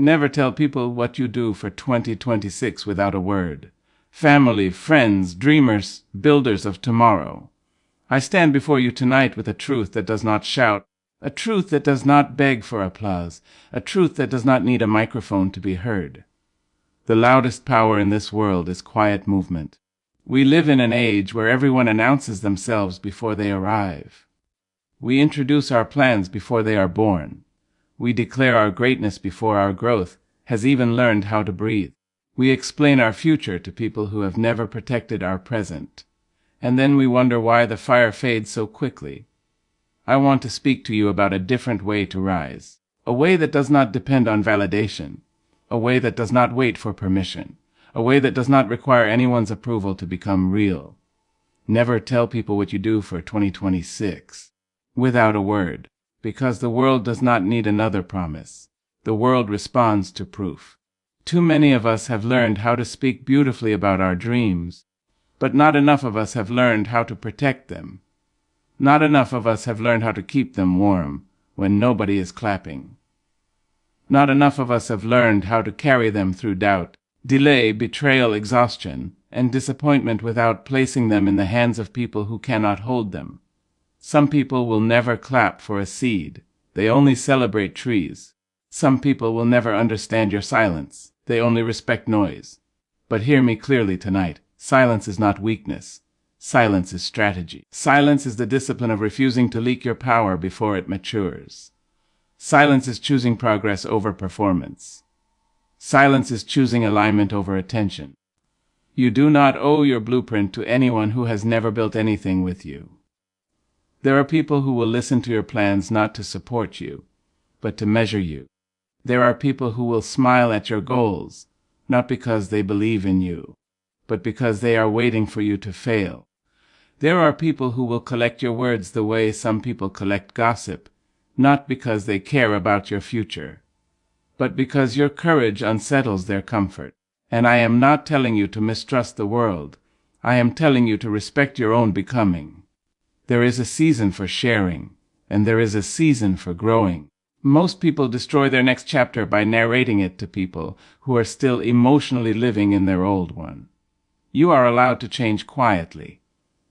Never tell people what you do for 2026 without a word. Family, friends, dreamers, builders of tomorrow. I stand before you tonight with a truth that does not shout, a truth that does not beg for applause, a truth that does not need a microphone to be heard. The loudest power in this world is quiet movement. We live in an age where everyone announces themselves before they arrive. We introduce our plans before they are born. We declare our greatness before our growth has even learned how to breathe. We explain our future to people who have never protected our present. And then we wonder why the fire fades so quickly. I want to speak to you about a different way to rise. A way that does not depend on validation. A way that does not wait for permission. A way that does not require anyone's approval to become real. Never tell people what you do for 2026. Without a word. Because the world does not need another promise. The world responds to proof. Too many of us have learned how to speak beautifully about our dreams, but not enough of us have learned how to protect them. Not enough of us have learned how to keep them warm when nobody is clapping. Not enough of us have learned how to carry them through doubt, delay, betrayal, exhaustion, and disappointment without placing them in the hands of people who cannot hold them. Some people will never clap for a seed. They only celebrate trees. Some people will never understand your silence. They only respect noise. But hear me clearly tonight. Silence is not weakness. Silence is strategy. Silence is the discipline of refusing to leak your power before it matures. Silence is choosing progress over performance. Silence is choosing alignment over attention. You do not owe your blueprint to anyone who has never built anything with you. There are people who will listen to your plans not to support you, but to measure you. There are people who will smile at your goals, not because they believe in you, but because they are waiting for you to fail. There are people who will collect your words the way some people collect gossip, not because they care about your future, but because your courage unsettles their comfort. And I am not telling you to mistrust the world. I am telling you to respect your own becoming. There is a season for sharing, and there is a season for growing. Most people destroy their next chapter by narrating it to people who are still emotionally living in their old one. You are allowed to change quietly.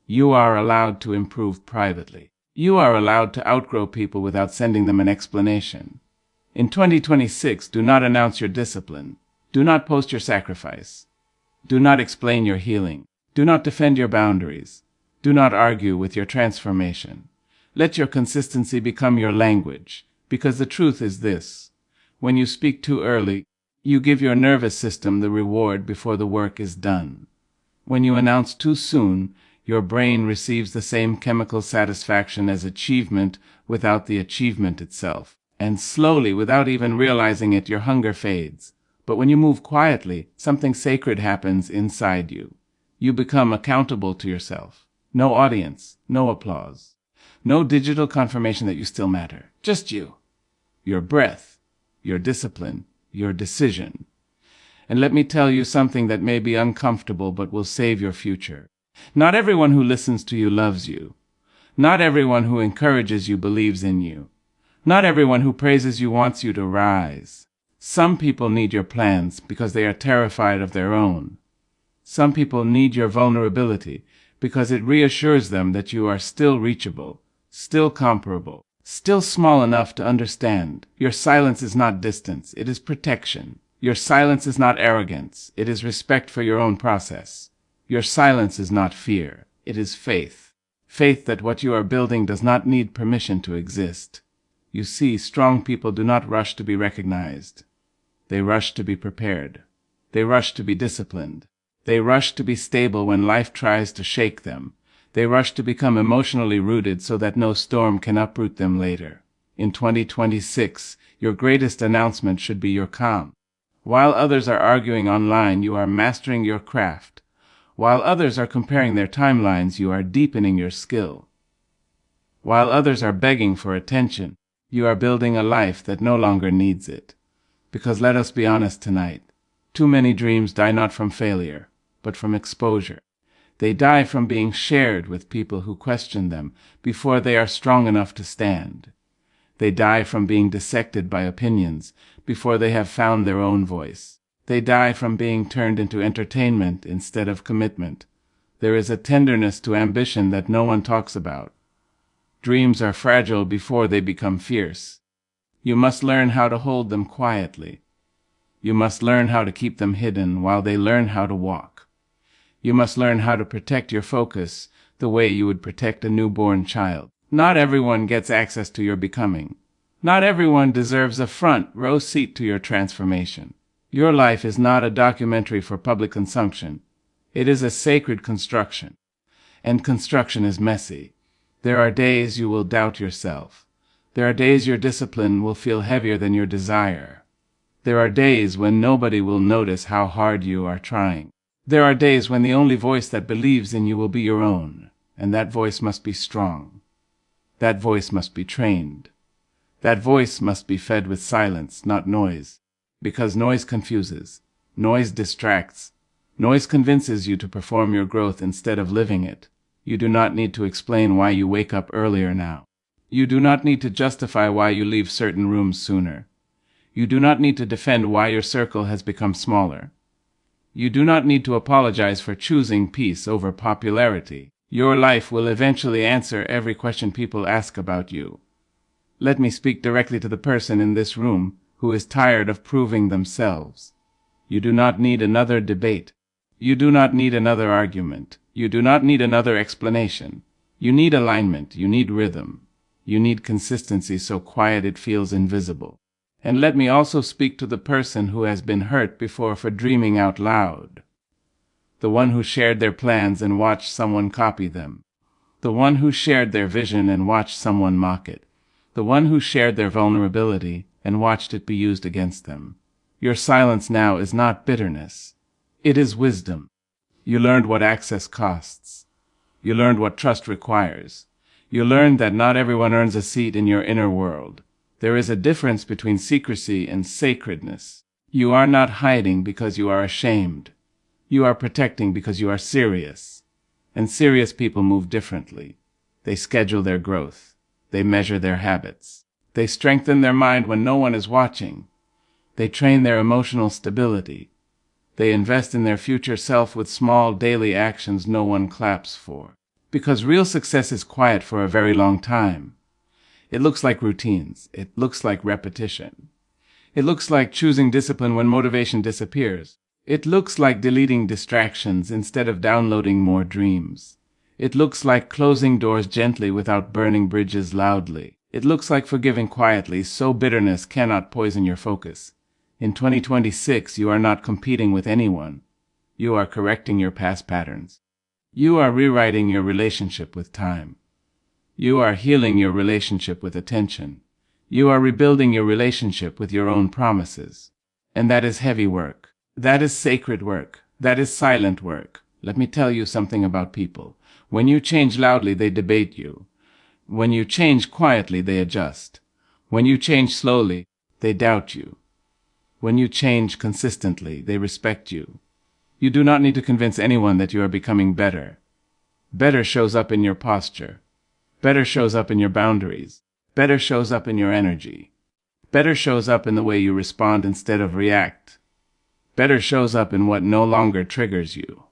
You are allowed to improve privately. You are allowed to outgrow people without sending them an explanation. In 2026, do not announce your discipline. Do not post your sacrifice. Do not explain your healing. Do not defend your boundaries. Do not argue with your transformation. Let your consistency become your language, because the truth is this. When you speak too early, you give your nervous system the reward before the work is done. When you announce too soon, your brain receives the same chemical satisfaction as achievement without the achievement itself. And slowly, without even realizing it, your hunger fades. But when you move quietly, something sacred happens inside you. You become accountable to yourself. No audience, no applause, no digital confirmation that you still matter. Just you, your breath, your discipline, your decision. And let me tell you something that may be uncomfortable but will save your future. Not everyone who listens to you loves you. Not everyone who encourages you believes in you. Not everyone who praises you wants you to rise. Some people need your plans because they are terrified of their own. Some people need your vulnerability because it reassures them that you are still reachable, still comparable, still small enough to understand. Your silence is not distance, it is protection. Your silence is not arrogance, it is respect for your own process. Your silence is not fear, it is faith. Faith that what you are building does not need permission to exist. You see, strong people do not rush to be recognized. They rush to be prepared. They rush to be disciplined. They rush to be stable when life tries to shake them. They rush to become emotionally rooted so that no storm can uproot them later. In 2026, your greatest announcement should be your calm. While others are arguing online, you are mastering your craft. While others are comparing their timelines, you are deepening your skill. While others are begging for attention, you are building a life that no longer needs it. Because let us be honest tonight, too many dreams die not from failure, but from exposure. They die from being shared with people who question them before they are strong enough to stand. They die from being dissected by opinions before they have found their own voice. They die from being turned into entertainment instead of commitment. There is a tenderness to ambition that no one talks about. Dreams are fragile before they become fierce. You must learn how to hold them quietly. You must learn how to keep them hidden while they learn how to walk. You must learn how to protect your focus the way you would protect a newborn child. Not everyone gets access to your becoming. Not everyone deserves a front row seat to your transformation. Your life is not a documentary for public consumption. It is a sacred construction. And construction is messy. There are days you will doubt yourself. There are days your discipline will feel heavier than your desire. There are days when nobody will notice how hard you are trying. There are days when the only voice that believes in you will be your own, and that voice must be strong. That voice must be trained. That voice must be fed with silence, not noise, because noise confuses, noise distracts, noise convinces you to perform your growth instead of living it. You do not need to explain why you wake up earlier now. You do not need to justify why you leave certain rooms sooner. You do not need to defend why your circle has become smaller. You do not need to apologize for choosing peace over popularity. Your life will eventually answer every question people ask about you. Let me speak directly to the person in this room who is tired of proving themselves. You do not need another debate. You do not need another argument. You do not need another explanation. You need alignment. You need rhythm. You need consistency so quiet it feels invisible. And let me also speak to the person who has been hurt before for dreaming out loud. The one who shared their plans and watched someone copy them. The one who shared their vision and watched someone mock it. The one who shared their vulnerability and watched it be used against them. Your silence now is not bitterness. It is wisdom. You learned what access costs. You learned what trust requires. You learned that not everyone earns a seat in your inner world. There is a difference between secrecy and sacredness. You are not hiding because you are ashamed. You are protecting because you are serious. And serious people move differently. They schedule their growth. They measure their habits. They strengthen their mind when no one is watching. They train their emotional stability. They invest in their future self with small daily actions no one claps for. Because real success is quiet for a very long time. It looks like routines. It looks like repetition. It looks like choosing discipline when motivation disappears. It looks like deleting distractions instead of downloading more dreams. It looks like closing doors gently without burning bridges loudly. It looks like forgiving quietly so bitterness cannot poison your focus. In 2026, you are not competing with anyone. You are correcting your past patterns. You are rewriting your relationship with time. You are healing your relationship with attention. You are rebuilding your relationship with your own promises. And that is heavy work. That is sacred work. That is silent work. Let me tell you something about people. When you change loudly, they debate you. When you change quietly, they adjust. When you change slowly, they doubt you. When you change consistently, they respect you. You do not need to convince anyone that you are becoming better. Better shows up in your posture. Better shows up in your boundaries. Better shows up in your energy. Better shows up in the way you respond instead of react. Better shows up in what no longer triggers you.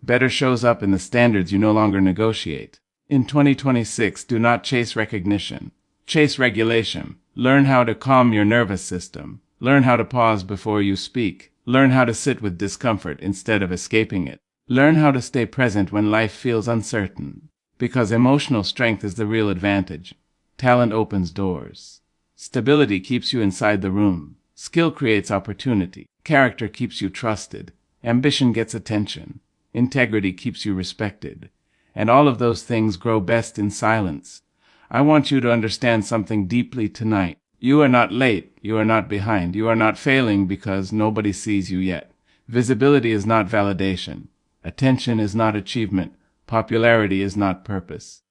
Better shows up in the standards you no longer negotiate. In 2026, do not chase recognition. Chase regulation. Learn how to calm your nervous system. Learn how to pause before you speak. Learn how to sit with discomfort instead of escaping it. Learn how to stay present when life feels uncertain. Because emotional strength is the real advantage. Talent opens doors. Stability keeps you inside the room. Skill creates opportunity. Character keeps you trusted. Ambition gets attention. Integrity keeps you respected. And all of those things grow best in silence. I want you to understand something deeply tonight. You are not late. You are not behind. You are not failing because nobody sees you yet. Visibility is not validation. Attention is not achievement. Popularity is not purpose.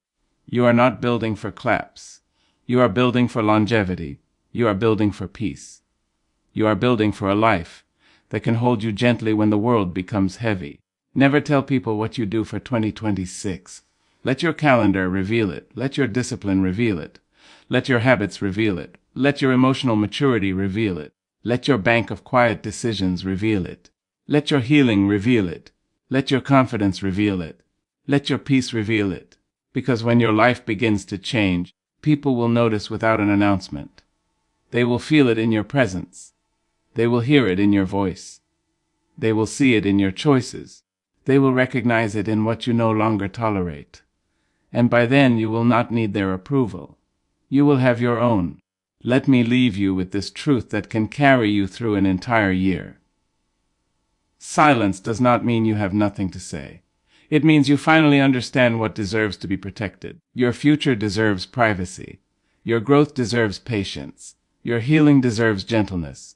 You are not building for claps. You are building for longevity. You are building for peace. You are building for a life that can hold you gently when the world becomes heavy. Never tell people what you do for 2026. Let your calendar reveal it. Let your discipline reveal it. Let your habits reveal it. Let your emotional maturity reveal it. Let your bank of quiet decisions reveal it. Let your healing reveal it. Let your confidence reveal it. Let your peace reveal it. Because when your life begins to change, people will notice without an announcement. They will feel it in your presence. They will hear it in your voice. They will see it in your choices. They will recognize it in what you no longer tolerate. And by then you will not need their approval. You will have your own. Let me leave you with this truth that can carry you through an entire year. Silence does not mean you have nothing to say. It means you finally understand what deserves to be protected. Your future deserves privacy. Your growth deserves patience. Your healing deserves gentleness.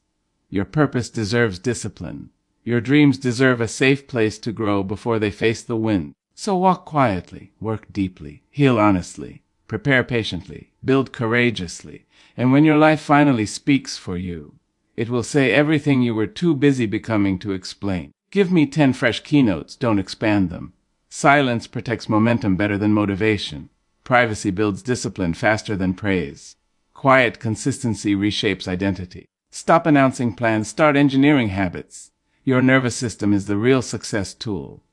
Your purpose deserves discipline. Your dreams deserve a safe place to grow before they face the wind. So walk quietly, work deeply, heal honestly, prepare patiently, build courageously, and when your life finally speaks for you, it will say everything you were too busy becoming to explain. Give me 10 fresh keynotes, don't expand them. Silence protects momentum better than motivation. Privacy builds discipline faster than praise. Quiet consistency reshapes identity. Stop announcing plans, start engineering habits. Your nervous system is the real success tool.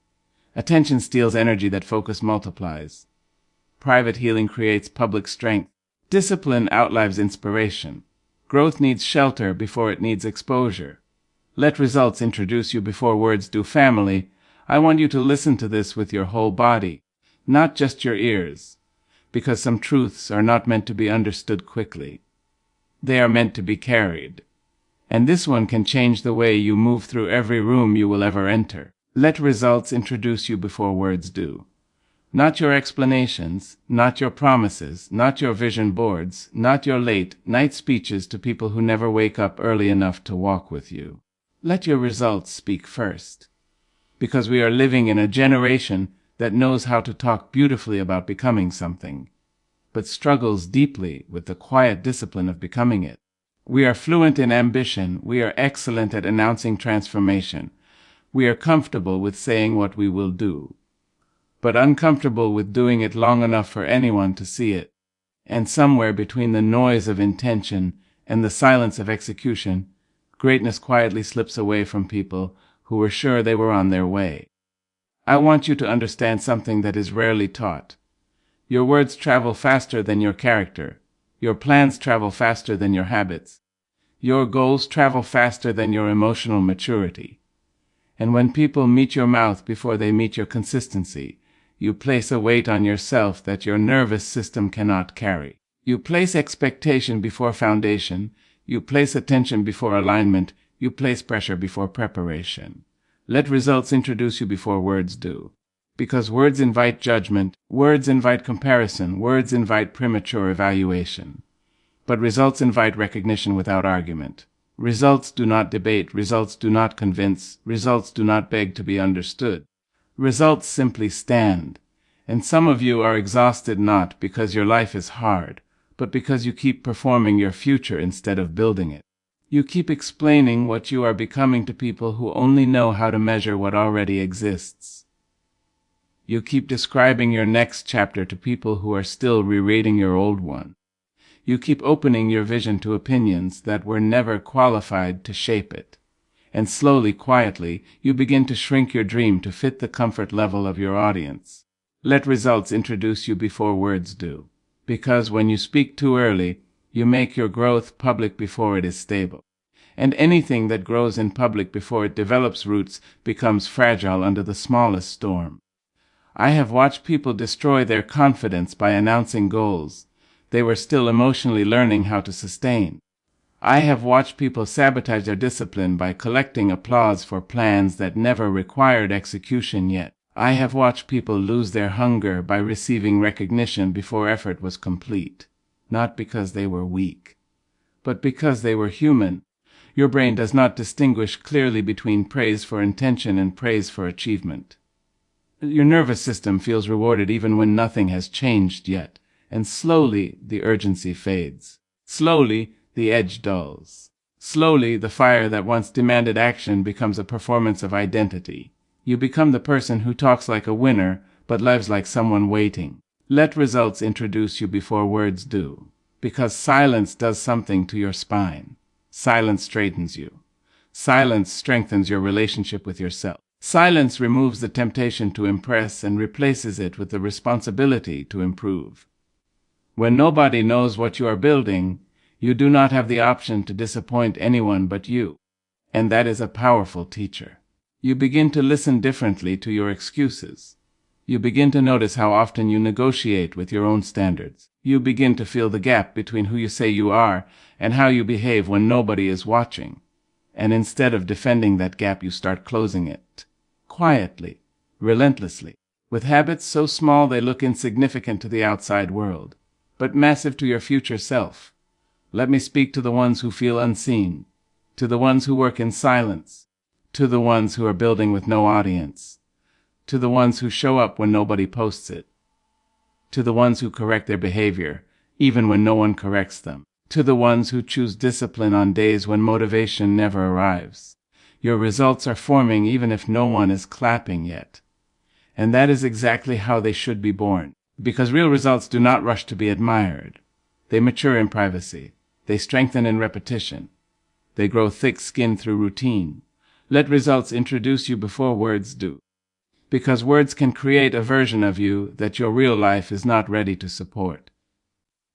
Attention steals energy that focus multiplies. Private healing creates public strength. Discipline outlives inspiration. Growth needs shelter before it needs exposure. Let results introduce you before words do. Family, I want you to listen to this with your whole body, not just your ears, because some truths are not meant to be understood quickly. They are meant to be carried. And this one can change the way you move through every room you will ever enter. Let results introduce you before words do. Not your explanations, not your promises, not your vision boards, not your late night speeches to people who never wake up early enough to walk with you. Let your results speak first. Because we are living in a generation that knows how to talk beautifully about becoming something, but struggles deeply with the quiet discipline of becoming it. We are fluent in ambition. We are excellent at announcing transformation. We are comfortable with saying what we will do, but uncomfortable with doing it long enough for anyone to see it. And somewhere between the noise of intention and the silence of execution, greatness quietly slips away from people who were sure they were on their way. I want you to understand something that is rarely taught. Your words travel faster than your character. Your plans travel faster than your habits. Your goals travel faster than your emotional maturity. And when people meet your mouth before they meet your consistency, you place a weight on yourself that your nervous system cannot carry. You place expectation before foundation. You place attention before alignment. You place pressure before preparation. Let results introduce you before words do. Because words invite judgment, words invite comparison, words invite premature evaluation. But results invite recognition without argument. Results do not debate, results do not convince, results do not beg to be understood. Results simply stand. And some of you are exhausted not because your life is hard, but because you keep performing your future instead of building it. You keep explaining what you are becoming to people who only know how to measure what already exists. You keep describing your next chapter to people who are still rereading your old one. You keep opening your vision to opinions that were never qualified to shape it. And slowly, quietly, you begin to shrink your dream to fit the comfort level of your audience. Let results introduce you before words do. Because when you speak too early, you make your growth public before it is stable. And anything that grows in public before it develops roots becomes fragile under the smallest storm. I have watched people destroy their confidence by announcing goals they were still emotionally learning how to sustain. I have watched people sabotage their discipline by collecting applause for plans that never required execution yet. I have watched people lose their hunger by receiving recognition before effort was complete, not because they were weak, but because they were human. Your brain does not distinguish clearly between praise for intention and praise for achievement. Your nervous system feels rewarded even when nothing has changed yet, and slowly the urgency fades. Slowly the edge dulls. Slowly the fire that once demanded action becomes a performance of identity. You become the person who talks like a winner but lives like someone waiting. Let results introduce you before words do, because silence does something to your spine. Silence straightens you. Silence strengthens your relationship with yourself. Silence removes the temptation to impress and replaces it with the responsibility to improve. When nobody knows what you are building, you do not have the option to disappoint anyone but you, and that is a powerful teacher. You begin to listen differently to your excuses. You begin to notice how often you negotiate with your own standards. You begin to feel the gap between who you say you are and how you behave when nobody is watching. And instead of defending that gap, you start closing it. Quietly, relentlessly, with habits so small they look insignificant to the outside world, but massive to your future self. Let me speak to the ones who feel unseen, to the ones who work in silence, to the ones who are building with no audience, to the ones who show up when nobody posts it, to the ones who correct their behavior, even when no one corrects them, to the ones who choose discipline on days when motivation never arrives. Your results are forming even if no one is clapping yet. And that is exactly how they should be born, because real results do not rush to be admired. They mature in privacy. They strengthen in repetition. They grow thick-skinned through routine. Let results introduce you before words do, because words can create a version of you that your real life is not ready to support.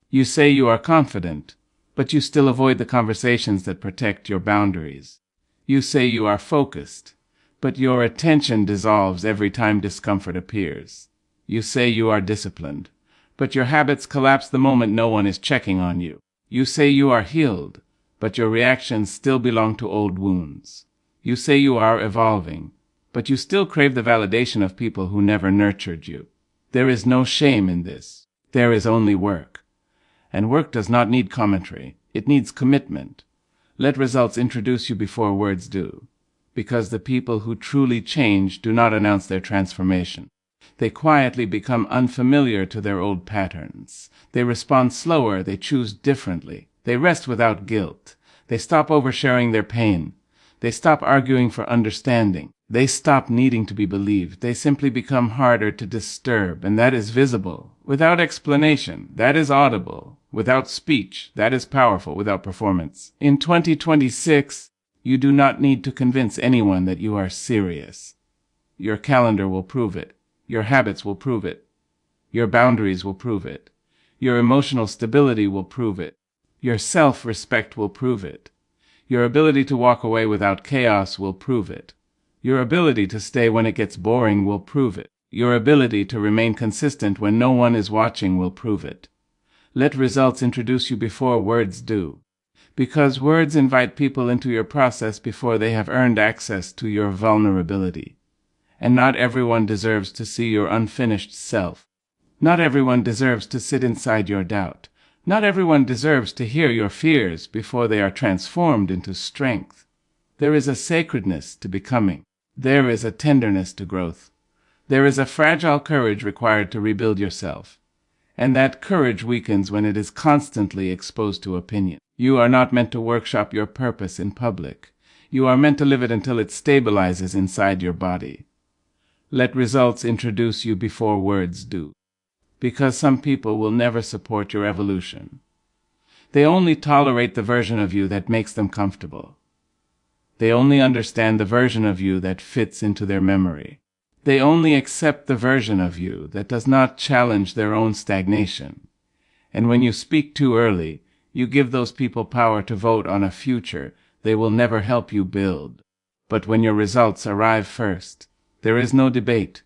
You say you are confident, but you still avoid the conversations that protect your boundaries. You say you are focused, but your attention dissolves every time discomfort appears. You say you are disciplined, but your habits collapse the moment no one is checking on you. You say you are healed, but your reactions still belong to old wounds. You say you are evolving, but you still crave the validation of people who never nurtured you. There is no shame in this. There is only work. And work does not need commentary. It needs commitment. Let results introduce you before words do, because the people who truly change do not announce their transformation. They quietly become unfamiliar to their old patterns. They respond slower. They choose differently. They rest without guilt. They stop oversharing their pain. They stop arguing for understanding. They stop needing to be believed. They simply become harder to disturb, and that is visible. Without explanation, that is audible. Without speech, that is powerful. Without performance. In 2026, you do not need to convince anyone that you are serious. Your calendar will prove it. Your habits will prove it. Your boundaries will prove it. Your emotional stability will prove it. Your self-respect will prove it. Your ability to walk away without chaos will prove it. Your ability to stay when it gets boring will prove it. Your ability to remain consistent when no one is watching will prove it. Let results introduce you before words do, because words invite people into your process before they have earned access to your vulnerability. And not everyone deserves to see your unfinished self. Not everyone deserves to sit inside your doubt. Not everyone deserves to hear your fears before they are transformed into strength. There is a sacredness to becoming. There is a tenderness to growth. There is a fragile courage required to rebuild yourself. And that courage weakens when it is constantly exposed to opinion. You are not meant to workshop your purpose in public. You are meant to live it until it stabilizes inside your body. Let results introduce you before words do, because some people will never support your evolution. They only tolerate the version of you that makes them comfortable. They only understand the version of you that fits into their memory. They only accept the version of you that does not challenge their own stagnation. And when you speak too early, you give those people power to vote on a future they will never help you build. But when your results arrive first, there is no debate.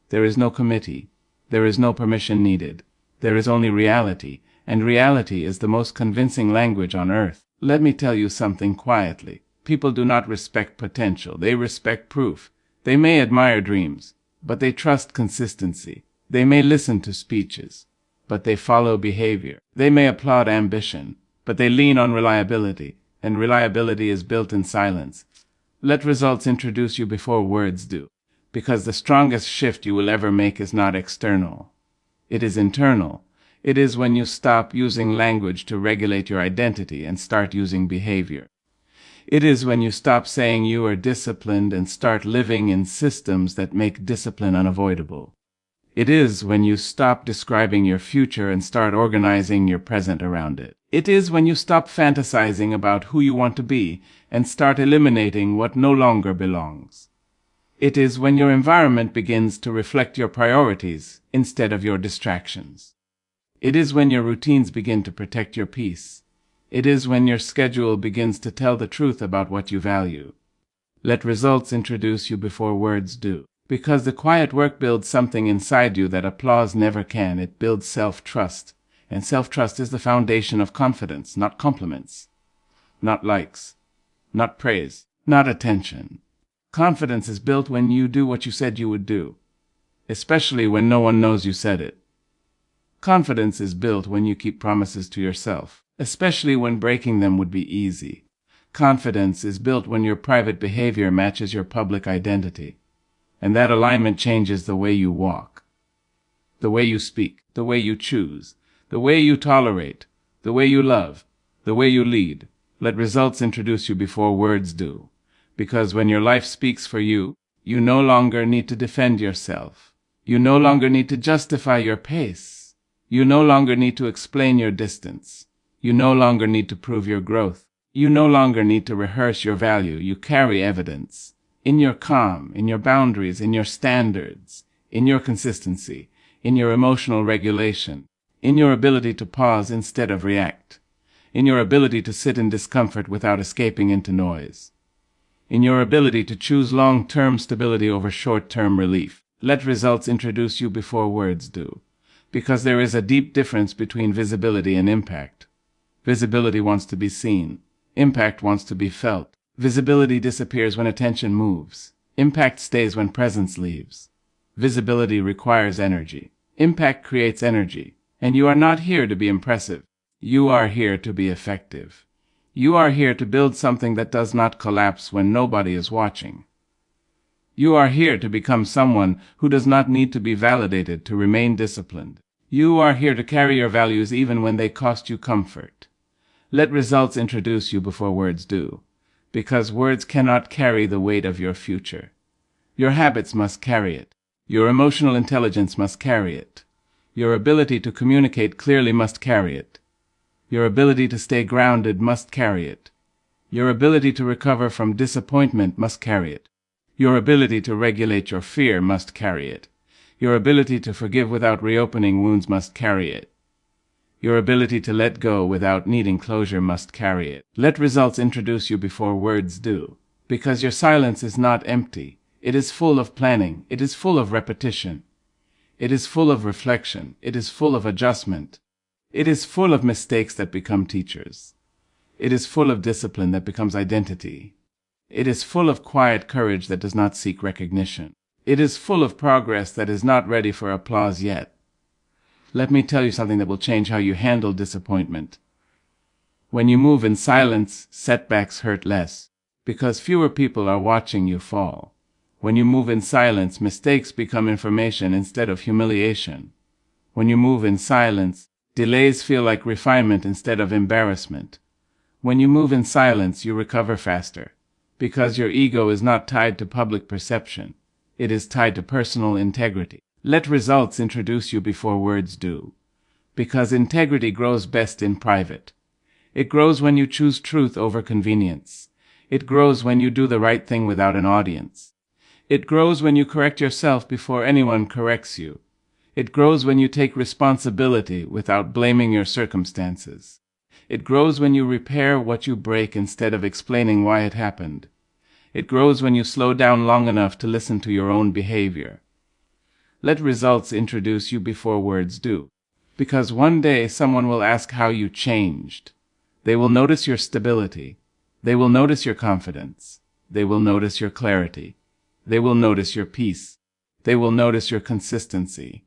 There is no committee. There is no permission needed. There is only reality, and reality is the most convincing language on earth. Let me tell you something quietly. People do not respect potential. They respect proof. They may admire dreams, but they trust consistency. They may listen to speeches, but they follow behavior. They may applaud ambition, but they lean on reliability, and reliability is built in silence. Let results introduce you before words do, because the strongest shift you will ever make is not external. It is internal. It is when you stop using language to regulate your identity and start using behavior. It is when you stop saying you are disciplined and start living in systems that make discipline unavoidable. It is when you stop describing your future and start organizing your present around it. It is when you stop fantasizing about who you want to be and start eliminating what no longer belongs. It is when your environment begins to reflect your priorities instead of your distractions. It is when your routines begin to protect your peace. It is when your schedule begins to tell the truth about what you value. Let results introduce you before words do. Because the quiet work builds something inside you that applause never can. It builds self-trust. And self-trust is the foundation of confidence, not compliments, not likes, not praise, not attention. Confidence is built when you do what you said you would do, especially when no one knows you said it. Confidence is built when you keep promises to yourself, especially when breaking them would be easy. Confidence is built when your private behavior matches your public identity. And that alignment changes the way you walk, the way you speak, the way you choose, the way you tolerate, the way you love, the way you lead. Let results introduce you before words do. Because when your life speaks for you, you no longer need to defend yourself. You no longer need to justify your pace. You no longer need to explain your distance. You no longer need to prove your growth. You no longer need to rehearse your value. You carry evidence. In your calm, in your boundaries, in your standards, in your consistency, in your emotional regulation, in your ability to pause instead of react, in your ability to sit in discomfort without escaping into noise, in your ability to choose long-term stability over short-term relief. Let results introduce you before words do, because there is a deep difference between visibility and impact. Visibility wants to be seen. Impact wants to be felt. Visibility disappears when attention moves. Impact stays when presence leaves. Visibility requires energy. Impact creates energy. And you are not here to be impressive. You are here to be effective. You are here to build something that does not collapse when nobody is watching. You are here to become someone who does not need to be validated to remain disciplined. You are here to carry your values even when they cost you comfort. Let results introduce you before words do. Because words cannot carry the weight of your future. Your habits must carry it. Your emotional intelligence must carry it. Your ability to communicate clearly must carry it. Your ability to stay grounded must carry it. Your ability to recover from disappointment must carry it. Your ability to regulate your fear must carry it. Your ability to forgive without reopening wounds must carry it. Your ability to let go without needing closure must carry it. Let results introduce you before words do. Because your silence is not empty. It is full of planning. It is full of repetition. It is full of reflection. It is full of adjustment. It is full of mistakes that become teachers. It is full of discipline that becomes identity. It is full of quiet courage that does not seek recognition. It is full of progress that is not ready for applause yet. Let me tell you something that will change how you handle disappointment. When you move in silence, setbacks hurt less, because fewer people are watching you fall. When you move in silence, mistakes become information instead of humiliation. When you move in silence, delays feel like refinement instead of embarrassment. When you move in silence, you recover faster, because your ego is not tied to public perception. It is tied to personal integrity. Let results introduce you before words do, because integrity grows best in private. It grows when you choose truth over convenience. It grows when you do the right thing without an audience. It grows when you correct yourself before anyone corrects you. It grows when you take responsibility without blaming your circumstances. It grows when you repair what you break instead of explaining why it happened. It grows when you slow down long enough to listen to your own behavior. Let results introduce you before words do, because one day someone will ask how you changed. They will notice your stability. They will notice your confidence. They will notice your clarity. They will notice your peace. They will notice your consistency.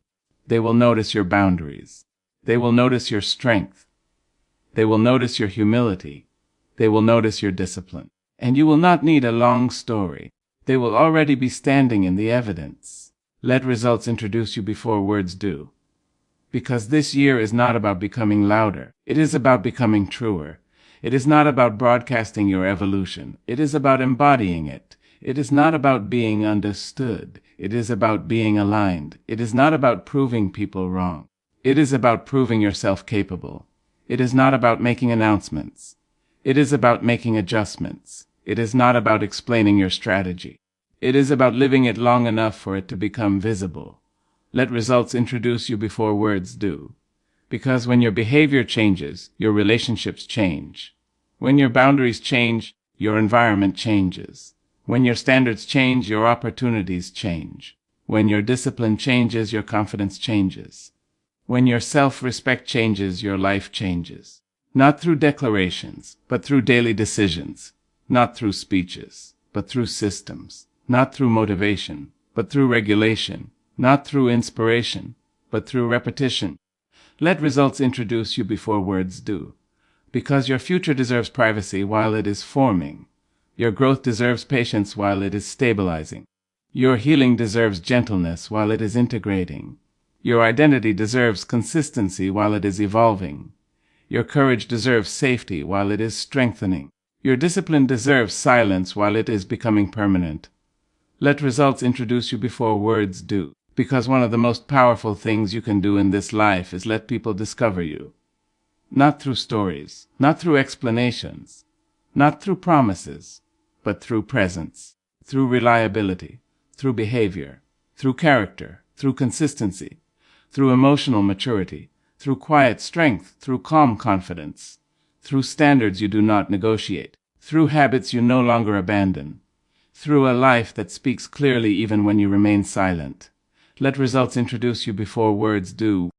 They will notice your boundaries. They will notice your strength. They will notice your humility. They will notice your discipline. And you will not need a long story. They will already be standing in the evidence. Let results introduce you before words do. Because this year is not about becoming louder. It is about becoming truer. It is not about broadcasting your evolution. It is about embodying it. It is not about being understood. It is about being aligned. It is not about proving people wrong. It is about proving yourself capable. It is not about making announcements. It is about making adjustments. It is not about explaining your strategy. It is about living it long enough for it to become visible. Let results introduce you before words do. Because when your behavior changes, your relationships change. When your boundaries change, your environment changes. When your standards change, your opportunities change. When your discipline changes, your confidence changes. When your self-respect changes, your life changes. Not through declarations, but through daily decisions. Not through speeches, but through systems. Not through motivation, but through regulation. Not through inspiration, but through repetition. Let results introduce you before words do. Because your future deserves privacy while it is forming. Your growth deserves patience while it is stabilizing. Your healing deserves gentleness while it is integrating. Your identity deserves consistency while it is evolving. Your courage deserves safety while it is strengthening. Your discipline deserves silence while it is becoming permanent. Let results introduce you before words do. Because one of the most powerful things you can do in this life is let people discover you. Not through stories, not through explanations, not through promises, but through presence, through reliability, through behavior, through character, through consistency, through emotional maturity, through quiet strength, through calm confidence, through standards you do not negotiate, through habits you no longer abandon, through a life that speaks clearly even when you remain silent. Let results introduce you before words do.